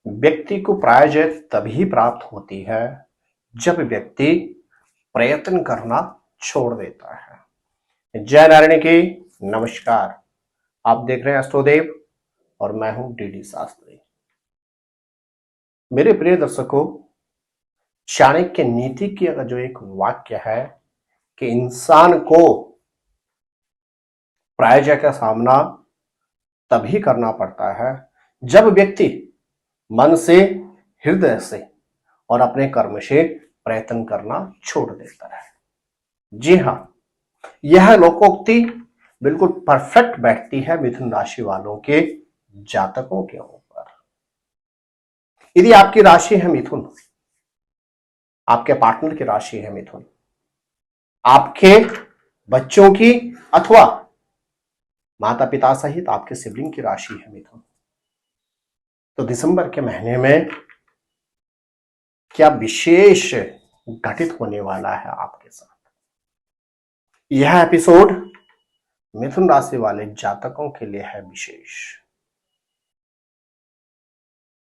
व्यक्ति को प्रायः तभी प्राप्त होती है जब व्यक्ति प्रयत्न करना छोड़ देता है। जय नारायण की नमस्कार। आप देख रहे हैं एस्ट्रोदेव और मैं हूं डीडी शास्त्री। मेरे प्रिय दर्शकों, चाणक्य नीति की अगर जो एक वाक्य है कि इंसान को पराजय का सामना तभी करना पड़ता है जब व्यक्ति मन से, हृदय से और अपने कर्म से प्रयत्न करना छोड़ देता है। जी हां, यह लोकोक्ति बिल्कुल परफेक्ट बैठती है मिथुन राशि वालों के जातकों के ऊपर। यदि आपकी राशि है मिथुन, आपके पार्टनर की राशि है मिथुन, आपके बच्चों की अथवा माता पिता सहित आपके सिबलिंग की राशि है मिथुन, तो दिसंबर के महीने में क्या विशेष घटित होने वाला है आपके साथ। यह एपिसोड मिथुन राशि वाले जातकों के लिए है विशेष।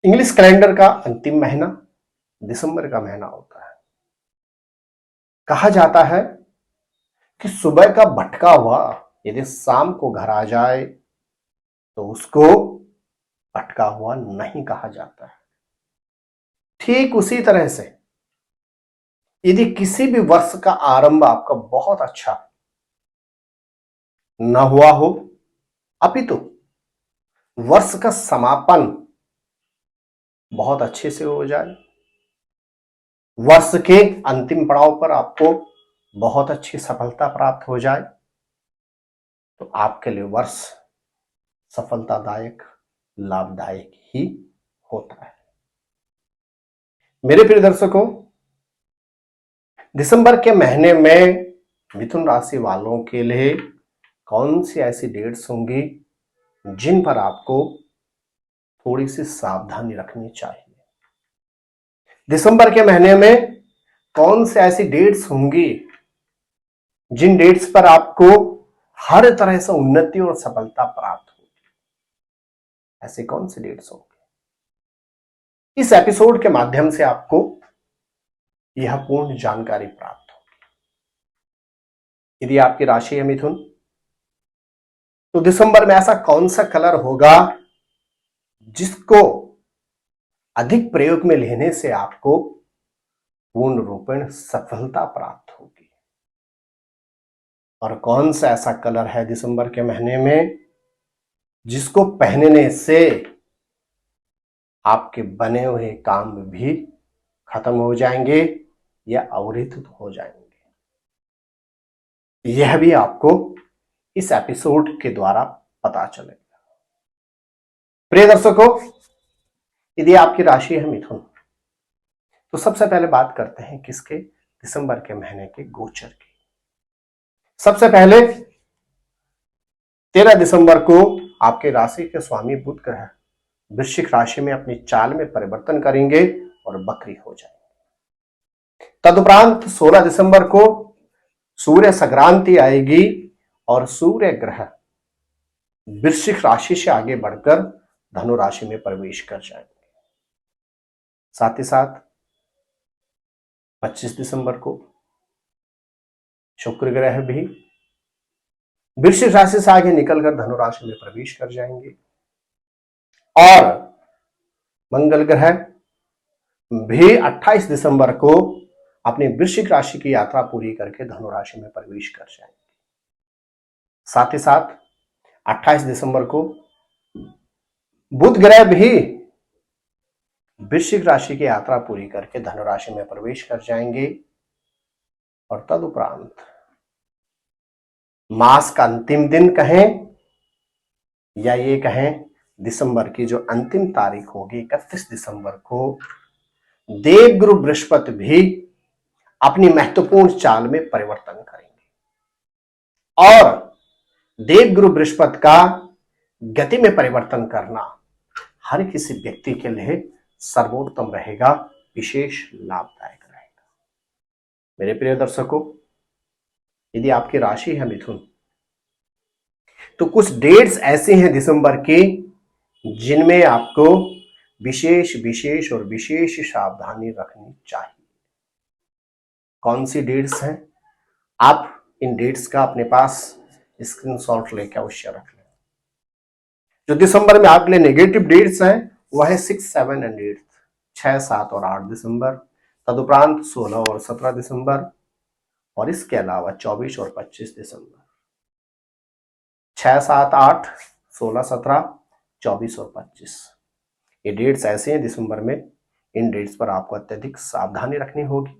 इंग्लिश कैलेंडर का अंतिम महीना दिसंबर का महीना होता है। कहा जाता है कि सुबह का भटका हुआ यदि शाम को घर आ जाए तो उसको भटका हुआ नहीं कहा जाता है। ठीक उसी तरह से यदि किसी भी वर्ष का आरंभ आपका बहुत अच्छा न हुआ हो, अपितु वर्ष का समापन बहुत अच्छे से हो जाए, वर्ष के अंतिम पड़ाव पर आपको बहुत अच्छी सफलता प्राप्त हो जाए, तो आपके लिए वर्ष सफलतादायक, लाभदायक ही होता है। मेरे प्रिय दर्शकों, दिसंबर के महीने में मिथुन राशि वालों के लिए कौन सी ऐसी डेट्स होंगी जिन पर आपको थोड़ी सी सावधानी रखनी चाहिए। दिसंबर के महीने में कौन सी ऐसी डेट्स होंगी जिन डेट्स पर आपको हर तरह से उन्नति और सफलता प्राप्त होगी। ऐसे कौन से डेट्स होंगे, इस एपिसोड के माध्यम से आपको यह पूर्ण जानकारी प्राप्त होगी। यदि आपकी राशि है मिथुन, तो दिसंबर में ऐसा कौन सा कलर होगा जिसको अधिक प्रयोग में लेने से आपको पूर्ण रूपेण सफलता प्राप्त होगी, और कौन सा ऐसा कलर है दिसंबर के महीने में जिसको पहनने से आपके बने हुए काम भी खत्म हो जाएंगे या अवरुद्ध हो जाएंगे। यह भी आपको इस एपिसोड के द्वारा पता चलेगा। प्रिय दर्शकों, यदि आपकी राशि है मिथुन, तो सबसे पहले बात करते हैं किसके, दिसंबर के महीने के गोचर की। सबसे पहले 13 दिसंबर को आपके राशि के स्वामी बुध ग्रह वृश्चिक राशि में अपनी चाल में परिवर्तन करेंगे और वक्री हो जाएंगे। तदुपरांत 16 दिसंबर को सूर्य संक्रांति आएगी और सूर्य ग्रह वृश्चिक राशि से आगे बढ़कर धनु राशि में प्रवेश कर जाएंगे। साथ ही साथ 25 दिसंबर को शुक्र ग्रह भी वृश्चिक राशि से आगे निकलकर धनु राशि में प्रवेश कर जाएंगे और मंगल ग्रह भी 28 दिसंबर को अपनी वृश्चिक राशि की यात्रा पूरी करके धनु राशि में प्रवेश कर जाएंगे। साथ ही साथ 28 दिसंबर को बुध ग्रह भी वृश्चिक राशि की यात्रा पूरी करके धनु राशि में प्रवेश कर जाएंगे और तदुपरांत मास का अंतिम दिन कहें या ये कहें दिसंबर की जो अंतिम तारीख होगी 31 दिसंबर को देवगुरु बृहस्पति भी अपनी महत्वपूर्ण चाल में परिवर्तन करेंगे और देवगुरु बृहस्पति का गति में परिवर्तन करना हर किसी व्यक्ति के लिए सर्वोत्तम रहेगा, विशेष लाभदायक रहेगा। मेरे प्रिय दर्शकों, यदि आपकी राशि है मिथुन, तो कुछ डेट्स ऐसे हैं दिसंबर की जिनमें आपको विशेष विशेष और विशेष सावधानी रखनी चाहिए। कौन सी डेट्स हैं? आप इन डेट्स का अपने पास स्क्रीनशॉट लेकर अवश्य रख लें। जो दिसंबर में आपके लिए नेगेटिव डेट्स हैं वह है 6, 7 एंड 8, 6, 7 और 8 दिसंबर, तदुपरांत 16 और 17 दिसंबर, और इसके अलावा 24 और 25 दिसंबर। 6, 7, 8, 16, 17, 24 और 25 ये डेट्स ऐसे हैं दिसंबर में। इन डेट्स पर आपको अत्यधिक सावधानी रखनी होगी।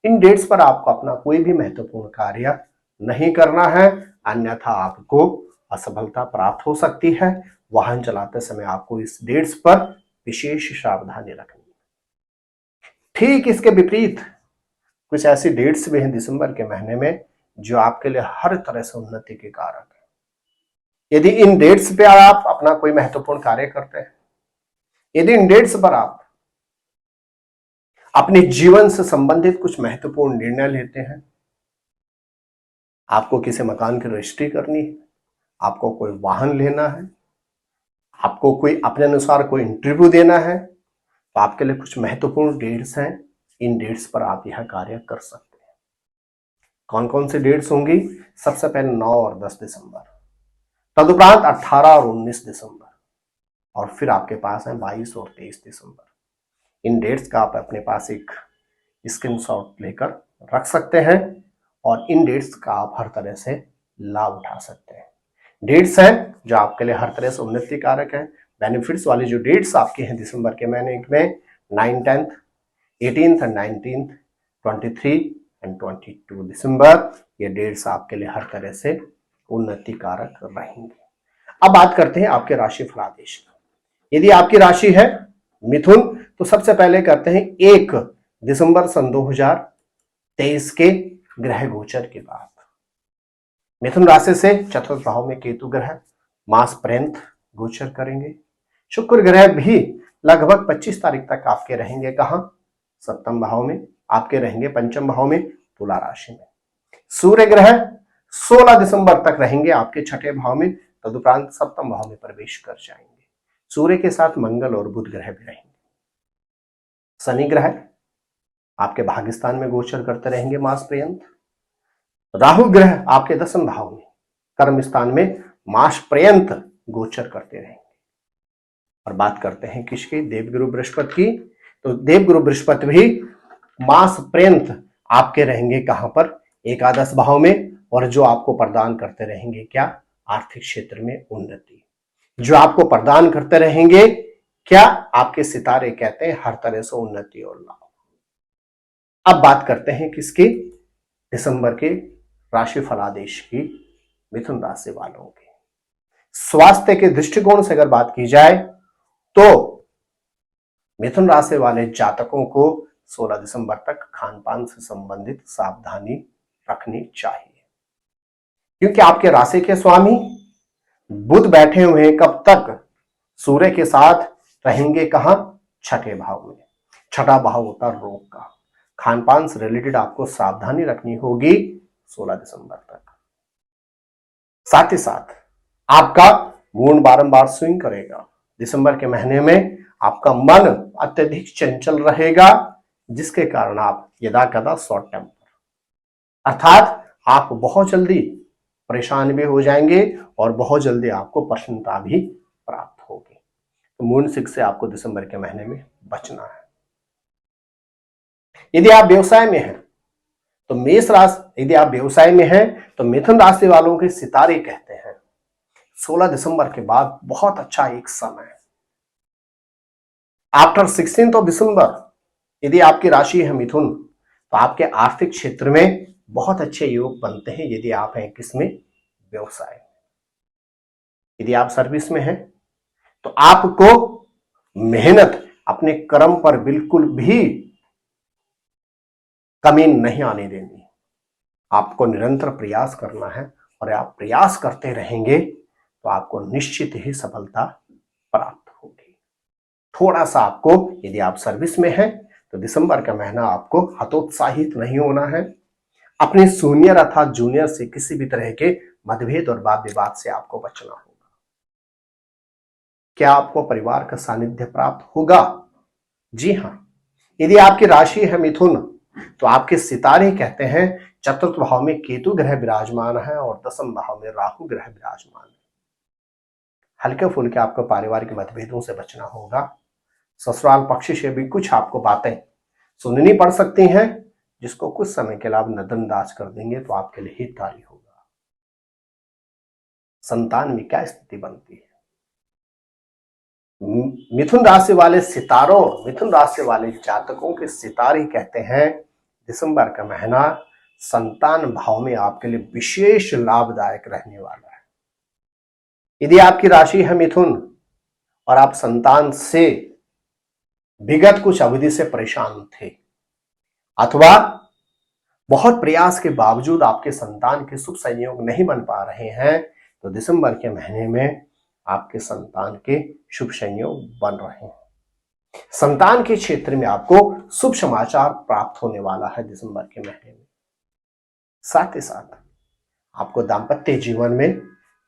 इन डेट्स पर आपको अपना कोई भी महत्वपूर्ण कार्य नहीं करना है, अन्यथा आपको असफलता प्राप्त हो सकती है। वाहन चलाते समय आपको इस डेट्स पर विशेष सावधानी रखनी है। ठीक इसके विपरीत कुछ ऐसी डेट्स भी हैं दिसंबर के महीने में जो आपके लिए हर तरह से उन्नति के कारक है। यदि इन डेट्स पे आप अपना कोई महत्वपूर्ण कार्य करते हैं, यदि इन डेट्स पर आप अपने जीवन से संबंधित कुछ महत्वपूर्ण निर्णय लेते हैं, आपको किसी मकान की रजिस्ट्री करनी है, आपको कोई वाहन लेना है, आपको कोई अपने अनुसार कोई इंटरव्यू देना है, तो आपके लिए कुछ महत्वपूर्ण डेट्स हैं। इन डेट्स पर आप यह कार्य कर सकते हैं। कौन कौन सी डेट्स होंगी? सबसे पहले 9 और 10 दिसंबर, तदुपरांत 18 और 19 दिसंबर, और फिर आपके पास है 22 और 23 दिसंबर। इन डेट्स का आप अपने पास एक स्क्रीनशॉट लेकर रख सकते हैं और इन डेट्स का आप हर तरह से लाभ उठा सकते हैं। डेट्स हैं जो आपके लिए हर तरह से उन्नति कारक है। बेनिफिट्स वाली जो डेट्स आपके हैं दिसंबर के महीने में 9, 10, 18 एंड 19, 23 एंड 22 दिसंबर, ये डेट्स आपके लिए हर तरह से उन्नति कारक रहेंगे। अब बात करते हैं आपके राशि फलादेश की। यदि आपकी राशि है मिथुन, तो सबसे पहले करते हैं 1 दिसंबर सन 2023 के ग्रह गोचर की बात। मिथुन राशि से चतुर्थ भाव में केतु ग्रह मास पर्यंत गोचर करेंगे। शुक्र ग्रह भी लगभग 25 तारीख तक आपके रहेंगे कहां? सप्तम भाव में। आपके रहेंगे पंचम भाव में, तुला राशि में। सूर्य ग्रह 16 दिसंबर तक रहेंगे आपके छठे भाव में, तदुपरांत सप्तम भाव में प्रवेश कर जाएंगे। सूर्य के साथ मंगल और बुध ग्रह भी रहेंगे। शनि ग्रह आपके भाग्यस्थान में गोचर करते रहेंगे मास पर्यंत। राहु ग्रह आपके 10वें भाव में कर्म स्थान में मास पर्यंत गोचर करते रहेंगे। और बात करते हैं किसकी? देवगुरु बृहस्पति की। तो देवगुरु बृहस्पति भी मास पर्यंत आपके रहेंगे कहां पर? एकादश भाव में, और जो आपको प्रदान करते रहेंगे क्या? आर्थिक क्षेत्र में उन्नति। जो आपको प्रदान करते रहेंगे क्या? आपके सितारे कहते हैं हर तरह से उन्नति और लाभ। अब बात करते हैं किसकी? दिसंबर के राशि फलादेश की मिथुन राशि वालों की। स्वास्थ्य के दृष्टिकोण से अगर बात की जाए तो मिथुन राशि वाले जातकों को 16 दिसंबर तक खान पान से संबंधित सावधानी रखनी चाहिए, क्योंकि आपके राशि के स्वामी बुध बैठे हुए हैं कब तक? सूर्य के साथ रहेंगे कहां? छठे भाव में। छठा भाव होता है रोग का। खान पान से रिलेटेड आपको सावधानी रखनी होगी 16 दिसंबर तक। साथ ही साथ आपका मूड बारंबार स्विंग करेगा। दिसंबर के महीने में आपका मन अत्यधिक चंचल रहेगा, जिसके कारण आप यदा कदा शॉर्ट टेम्पर, अर्थात आप बहुत जल्दी परेशान भी हो जाएंगे और बहुत जल्दी आपको प्रसन्नता भी प्राप्त होगी। तो मूड स्विंग से आपको दिसंबर के महीने में बचना है। यदि आप व्यवसाय में हैं तो मेष राशि, यदि आप व्यवसाय में हैं तो मिथुन राशि वालों के सितारे कहते हैं 16 दिसंबर के बाद बहुत अच्छा एक समय है। आफ्टर 16 दिसंबर यदि आपकी राशि है मिथुन, तो आपके आर्थिक क्षेत्र में बहुत अच्छे योग बनते हैं। यदि आप हैं किसमें? व्यवसाय। यदि आप सर्विस में हैं तो आपको मेहनत, अपने कर्म पर बिल्कुल भी कमी नहीं आने देनी। आपको निरंतर प्रयास करना है और आप प्रयास करते रहेंगे तो आपको निश्चित ही सफलता प्राप्त होगी। थोड़ा सा आपको, यदि आप सर्विस में हैं तो दिसंबर का महीना आपको हतोत्साहित नहीं होना है। अपने सीनियर अर्थात जूनियर से किसी भी तरह के मतभेद और वाद विवाद से आपको बचना होगा। क्या आपको परिवार का सानिध्य प्राप्त होगा? जी हां। यदि आपकी राशि है मिथुन, तो आपके सितारे कहते हैं चतुर्थ भाव में केतु ग्रह विराजमान है और दसम भाव में राहु ग्रह विराजमान है। हल्के फुल्के आपको पारिवारिक मतभेदों से बचना होगा। ससुराल पक्ष से भी कुछ आपको बातें सुननी पड़ सकती हैं, जिसको कुछ समय के लिए आप नजरअंदाज कर देंगे तो आपके लिए हितकारी होगा। संतान में क्या स्थिति बनती है? मिथुन राशि वाले सितारों, मिथुन राशि वाले जातकों के सितारे कहते हैं दिसंबर का महीना संतान भाव में आपके लिए विशेष लाभदायक रहने वाला है। यदि आपकी राशि है मिथुन और आप संतान से विगत कुछ अवधि से परेशान थे अथवा बहुत प्रयास के बावजूद आपके संतान के शुभ संयोग नहीं बन पा रहे हैं, तो दिसंबर के महीने में आपके संतान के शुभ संयोग बन रहे हैं। संतान के क्षेत्र में आपको शुभ समाचार प्राप्त होने वाला है दिसंबर के महीने में। साथ ही साथ आपको दाम्पत्य जीवन में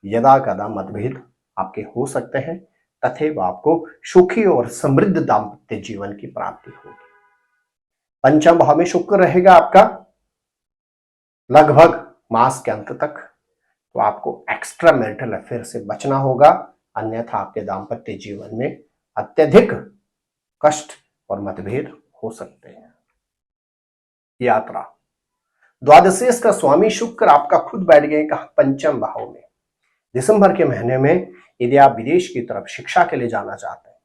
यदा कदा मतभेद आपके हो सकते हैं, तथेव आपको सुखी और समृद्ध दाम्पत्य जीवन की प्राप्ति होगी। पंचम भाव में शुक्र रहेगा आपका लगभग मास के अंत तक, तो आपको एक्स्ट्रा मैरिटल अफेयर से बचना होगा, अन्यथा आपके दाम्पत्य जीवन में अत्यधिक कष्ट और मतभेद हो सकते हैं। यात्रा, द्वादशेश का स्वामी शुक्र आपका खुद बैठ गए कहा पंचम भाव में। दिसंबर के महीने में यदि आप विदेश की तरफ शिक्षा के लिए जाना चाहते हैं,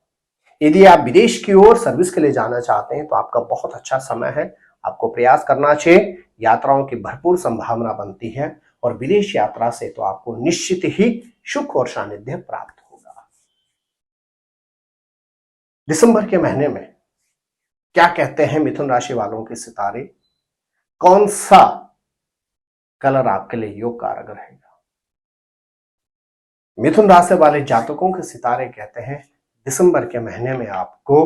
यदि आप विदेश की ओर सर्विस के लिए जाना चाहते हैं, तो आपका बहुत अच्छा समय है। आपको प्रयास करना चाहिए। यात्राओं की भरपूर संभावना बनती है और विदेश यात्रा से तो आपको निश्चित ही सुख और सानिध्य प्राप्त होगा। दिसंबर के महीने में क्या कहते हैं मिथुन राशि वालों के सितारे? कौन सा कलर आपके लिए योग कारक रहेगा? मिथुन राशि वाले जातकों के सितारे कहते हैं दिसंबर के महीने में आपको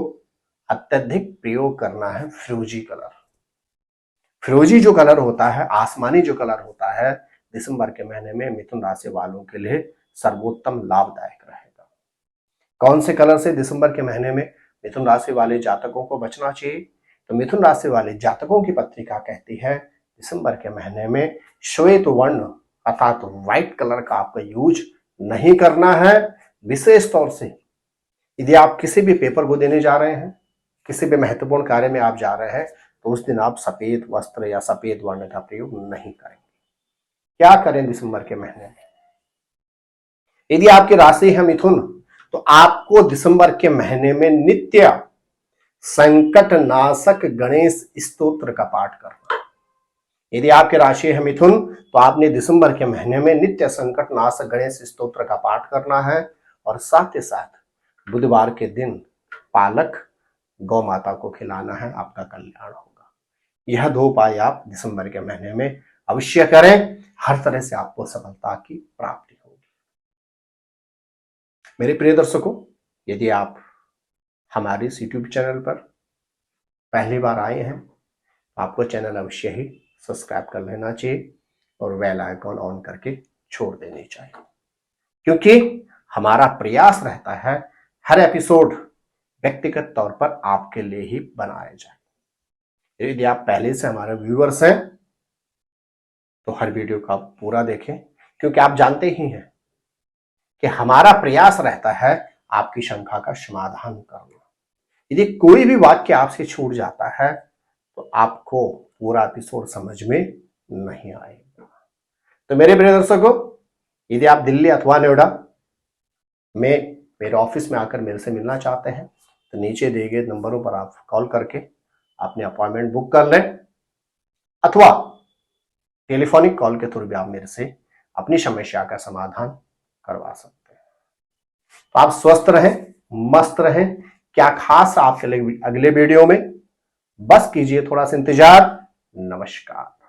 अत्यधिक प्रयोग करना है फिरोजी कलर। फिरोजी जो कलर होता है, आसमानी जो कलर होता है, दिसंबर के महीने में मिथुन राशि वालों के लिए सर्वोत्तम लाभदायक रहेगा। कौन से कलर से दिसंबर के महीने में मिथुन राशि वाले जातकों को बचना चाहिए? तो मिथुन राशि वाले जातकों की पत्रिका कहती है दिसंबर के महीने में श्वेत वर्ण अर्थात व्हाइट कलर का आपका यूज नहीं करना है। विशेष तौर से यदि आप किसी भी पेपर को देने जा रहे हैं, किसी भी महत्वपूर्ण कार्य में आप जा रहे हैं, तो उस दिन आप सफेद वस्त्र या सफेद वर्ण का प्रयोग नहीं करेंगे। क्या करें दिसंबर के महीने में? यदि आपकी राशि है मिथुन, तो आपको दिसंबर के महीने में नित्य संकट नाशक गणेश स्तोत्र का पाठ करना। यदि आपकी राशि है मिथुन, तो आपने दिसंबर के महीने में नित्य संकट नाशक गणेश स्तोत्र का पाठ करना है और साथ ही साथ बुधवार के दिन पालक गौ माता को खिलाना है। आपका कल्याण होगा। यह 2 उपाय आप दिसंबर के महीने में अवश्य करें। हर तरह से आपको सफलता की प्राप्ति होगी। मेरे प्रिय दर्शकों, यदि आप हमारे इस YouTube चैनल पर पहली बार आए हैं, तो आपको चैनल अवश्य ही सब्सक्राइब कर लेना चाहिए और बेल आइकॉन ऑन करके छोड़ देनी चाहिए, क्योंकि हमारा प्रयास रहता है हर एपिसोड व्यक्तिगत तौर पर आपके लिए ही बनाया जाए। यदि आप पहले से हमारे व्यूअर्स हैं, तो हर वीडियो का पूरा देखें, क्योंकि आप जानते ही हैं कि हमारा प्रयास रहता है आपकी शंका का समाधान करना। यदि कोई भी वाक्य आपसे छूट जाता है, तो आपको पूरा एपिसोड समझ में नहीं आएगा। तो मेरे प्रिय दर्शकों, यदि आप दिल्ली अथवा नोएडा में मेरे ऑफिस में आकर मेरे से मिलना चाहते हैं, तो नीचे दिए गए नंबरों पर आप कॉल करके अपने अपॉइंटमेंट बुक कर लें, अथवा टेलीफोनिक कॉल के थ्रू भी आप मेरे से अपनी समस्या का समाधान करवा सकते हैं। तो आप स्वस्थ रहें, मस्त रहें। क्या खास आपके लिए अगले वीडियो में, बस कीजिए थोड़ा सा इंतजार। नमस्कार।